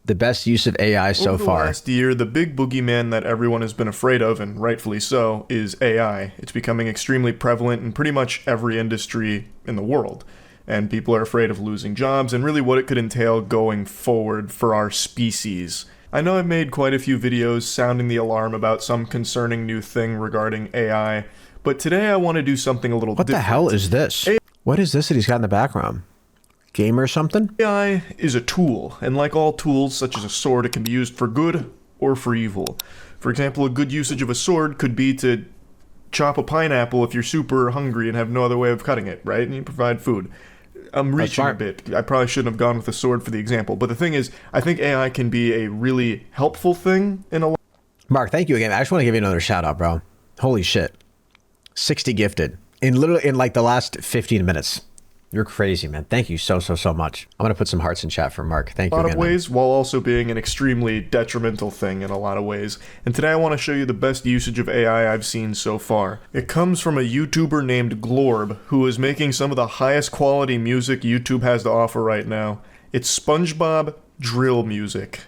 the best use of AI so far. Last year, the big boogeyman that everyone has been afraid of, and rightfully so, is AI. It's becoming extremely prevalent in pretty much every industry in the world. And people are afraid of losing jobs and really what it could entail going forward for our species. I know I've made quite a few videos sounding the alarm about some concerning new thing regarding AI, but today I want to do something a little different. What the hell is this? What is this that he's got in the background? Game or something? AI is a tool, and like all tools, such as a sword, it can be used for good or for evil. For example, a good usage of a sword could be to chop a pineapple if you're super hungry and have no other way of cutting it, right? And you provide food. I'm reaching a bit. I probably shouldn't have gone with a sword for the example, but the thing is, I think AI can be a really helpful thing in a lot. Mark, thank you again. I just want to give you another shout out, bro. Holy shit. 60 gifted. In like the last 15 minutes. You're crazy, man. Thank you so much. I'm going to put some hearts in chat for Mark. Thank you again. A lot of ways, while also being an extremely detrimental thing in a lot of ways. And today I want to show you the best usage of AI I've seen so far. It comes from a YouTuber named Glorb, who is making some of the highest quality music YouTube has to offer right now. It's SpongeBob drill music.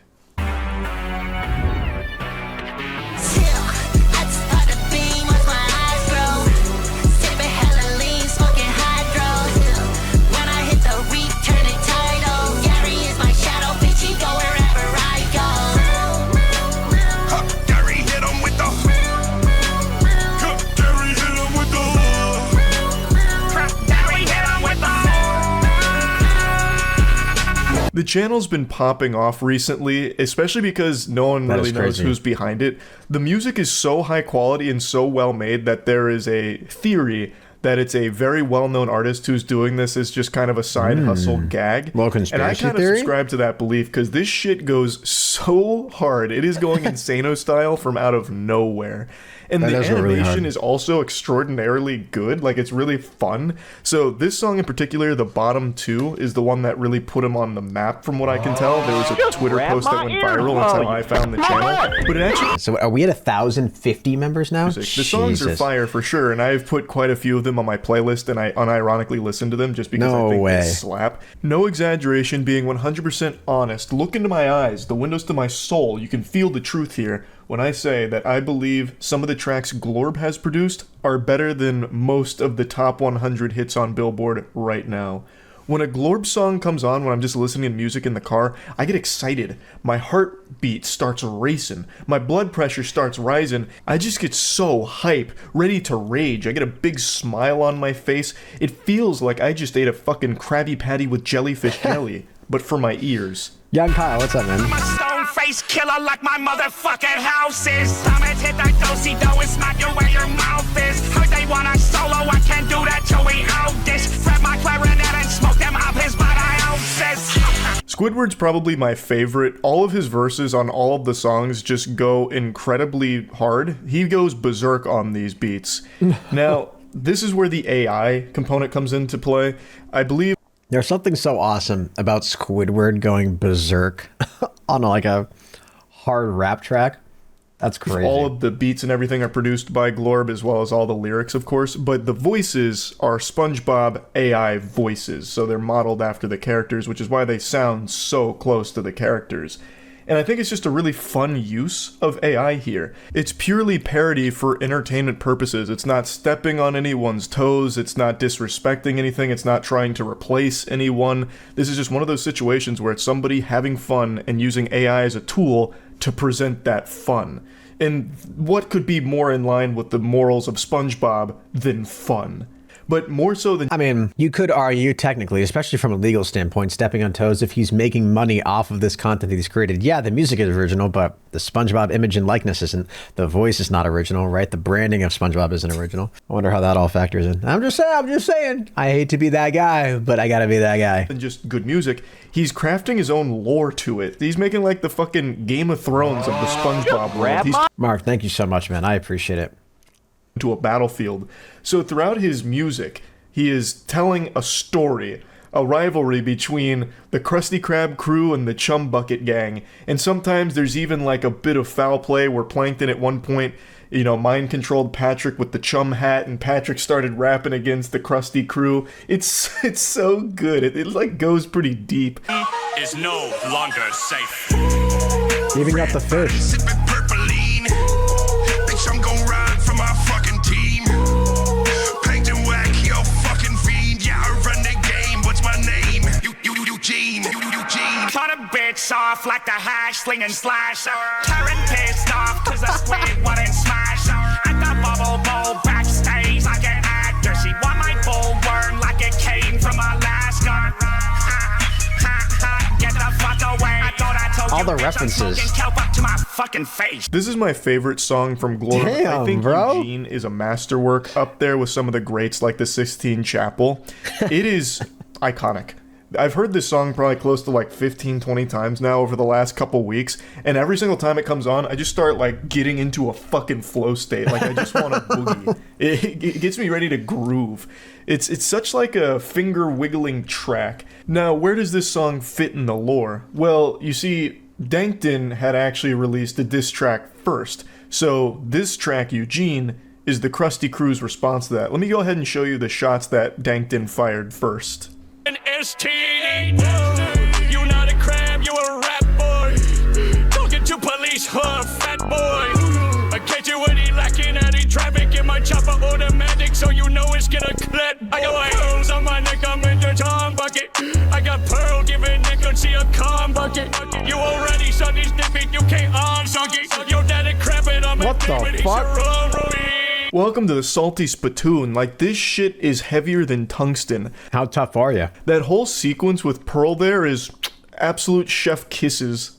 The channel's been popping off recently, especially because no one really knows who's behind it. The music is so high quality and so well made that there is a theory that it's a very well-known artist who's doing this as just kind of a side hustle gag. Well, conspiracy and I kind of theory? subscribe to that belief because this shit goes so hard. It is going Insano style from out of nowhere. And the animation is also extraordinarily good. Like, it's really fun. So this song in particular, the bottom two, is the one that really put him on the map from what I can tell. There was a Twitter post that went viral. That's how I found the channel. But it actually... So are we at 1,050 members now? The songs are fire for sure, and I've put quite a few of them on my playlist, and I unironically listen to them just because I think they slap. No exaggeration, being 100% honest. Look into my eyes, the windows to my soul. You can feel the truth here when I say that I believe some of the tracks Glorb has produced are better than most of the top 100 hits on Billboard right now. When a Glorb song comes on, when I'm just listening to music in the car, I get excited. My heartbeat starts racing. My blood pressure starts rising. I just get so hype, ready to rage. I get a big smile on my face. It feels like I just ate a fucking Krabby Patty with jellyfish jelly, but for my ears. Young Kyle, what's up, man? I'm a stone face killer like my motherfucking house is. I'm gonna hit that do-si-do and smack you where your mouth is. Heard they want a solo, I can't do that till we out this. Grab my clarinet and smoke them up his body ounces. Squidward's probably my favorite. All of his verses on all of the songs just go incredibly hard. He goes berserk on these beats. Now, this is where the AI component comes into play. I believe there's something so awesome about Squidward going berserk on like a hard rap track. That's crazy. All of the beats and everything are produced by Glorb, as well as all the lyrics, of course, but the voices are SpongeBob AI voices, so they're modeled after the characters, which is why they sound so close to the characters. And I think it's just a really fun use of AI here. It's purely parody for entertainment purposes. It's not stepping on anyone's toes. It's not disrespecting anything. It's not trying to replace anyone. This is just one of those situations where it's somebody having fun and using AI as a tool to present that fun. And what could be more in line with the morals of SpongeBob than fun? But more so than... I mean, you could argue technically, especially from a legal standpoint, stepping on toes if he's making money off of this content that he's created. Yeah, the music is original, but the SpongeBob image and likeness isn't. The voice is not original, right? The branding of SpongeBob isn't original. I wonder how that all factors in. I'm just saying. I hate to be that guy, but I gotta be that guy. And just good music. He's crafting his own lore to it. He's making like the fucking Game of Thrones of the SpongeBob world. Mark, thank you so much, man. I appreciate it. To a battlefield. So throughout his music, he is telling a story, a rivalry between the Krusty Krab crew and the Chum Bucket gang. And sometimes there's even like a bit of foul play where Plankton at one point, you know, mind-controlled Patrick with the chum hat, and Patrick started rapping against the Krusty crew. It's so good. It like goes pretty deep. is no longer safe. Even got the fish. Sipping purpleine. Bitch, I'm gon' ride for my fucking team. Paint and whack, yo fucking fiend. Yeah, I run the game. What's my name? Eugene. Cut a bitch off like the hash slinging slasher. Karen pissed off cause the squid wouldn't smash her. At the bubble bowl backstage like an actor. She want my bullworm like it came from Alaska. Get the fuck away. I thought I told all you, the bitch, references. I'm kelp up to my fucking face. This is my favorite song from Glorb. Damn, I think bro. Eugene is a masterwork up there with some of the greats like the Sistine Chapel. It is iconic. I've heard this song probably close to like 15, 20 times now over the last couple weeks, and every single time it comes on, I just start like getting into a fucking flow state. Like I just want to boogie. It gets me ready to groove. It's such like a finger wiggling track. Now, where does this song fit in the lore? Well, you see, Dankton had actually released a diss track first, so this track, Eugene, is the Krusty Krew's response to that. Let me go ahead and show you the shots that Dankton fired first. An ST8. You not a crab, you a rap boy. Talking to police, huh, fat boy. I catch you when he lacking at traffic in my chopper automatic, so you know it's gonna clap. I got pearls on my neck, I'm in the Tom bucket. I got pearl giving neck, don't see a calm bucket. You already saw this dipping, you can't unsunk it. Your daddy crapping on my What the fuck? Welcome to the Salty Spittoon. Like, this shit is heavier than tungsten. How tough are you? That whole sequence with Pearl there is absolute chef kisses.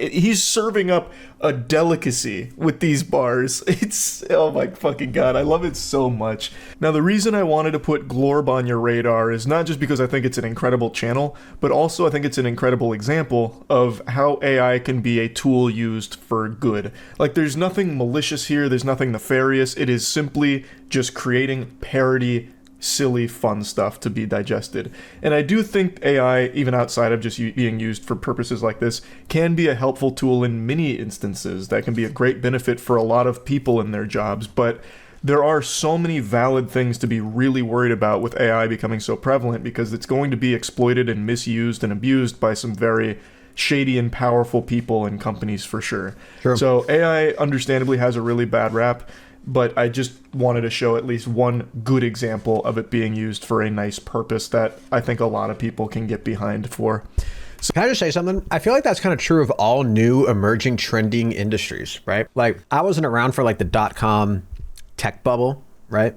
He's serving up a delicacy with these bars. It's, oh my fucking god, I love it so much. Now, the reason I wanted to put Glorb on your radar is not just because I think it's an incredible channel, but also I think it's an incredible example of how AI can be a tool used for good. Like, there's nothing malicious here, there's nothing nefarious, it is simply just creating parody, silly, fun stuff to be digested. And I do think AI, even outside of just being used for purposes like this, can be a helpful tool in many instances that can be a great benefit for a lot of people in their jobs. But there are so many valid things to be really worried about with AI becoming so prevalent, because it's going to be exploited and misused and abused by some very shady and powerful people and companies for sure. Sure. So AI understandably has a really bad rap, but I just wanted to show at least one good example of it being used for a nice purpose that I think a lot of people can get behind for. Can I just say something? I feel like that's kind of true of all new emerging trending industries, right? Like, I wasn't around for like the .com tech bubble, right?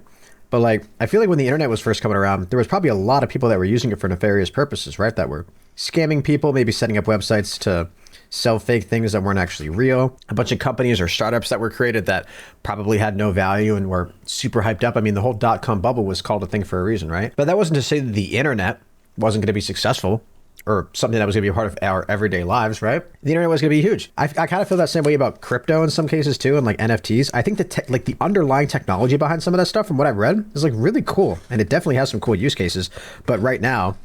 But like, I feel like when the internet was first coming around, there was probably a lot of people that were using it for nefarious purposes, right? That were scamming people, maybe setting up websites to sell fake things that weren't actually real. A bunch of companies or startups that were created that probably had no value and were super hyped up. I mean, the whole .com bubble was called a thing for a reason, right? But that wasn't to say that the internet wasn't going to be successul or something that was going to be a part of our everyday lives, right? The internet was going to be huge. I kind of feel that same way about crypto in some cases too, and like NFTs. I think like the underlying technology behind some of that stuff, from what I've read, is like really cool, and it definitely has some cool use cases. But right now,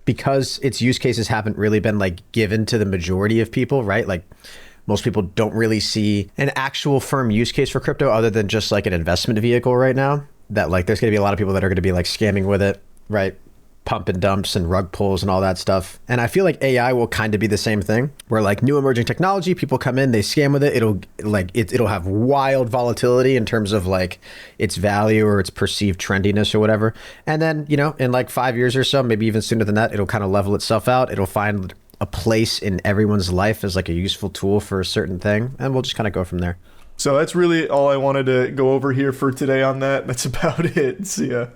because its use cases haven't really been like given to the majority of people, right? Like, most people don't really see an actual firm use case for crypto other than just like an investment vehicle right now. That like, there's going to be a lot of people that are going to be like scamming with it, right? Pump and dumps and rug pulls and all that stuff. And I feel like AI will kind of be the same thing, where like new emerging technology, people come in, they scam with it. It'll have wild volatility in terms of like its value or its perceived trendiness or whatever. And then, you know, in like 5 years or so, maybe even sooner than that, it'll kind of level itself out. It'll find a place in everyone's life as like a useful tool for a certain thing. And we'll just kind of go from there. So that's really all I wanted to go over here for today on that. That's about it. See ya.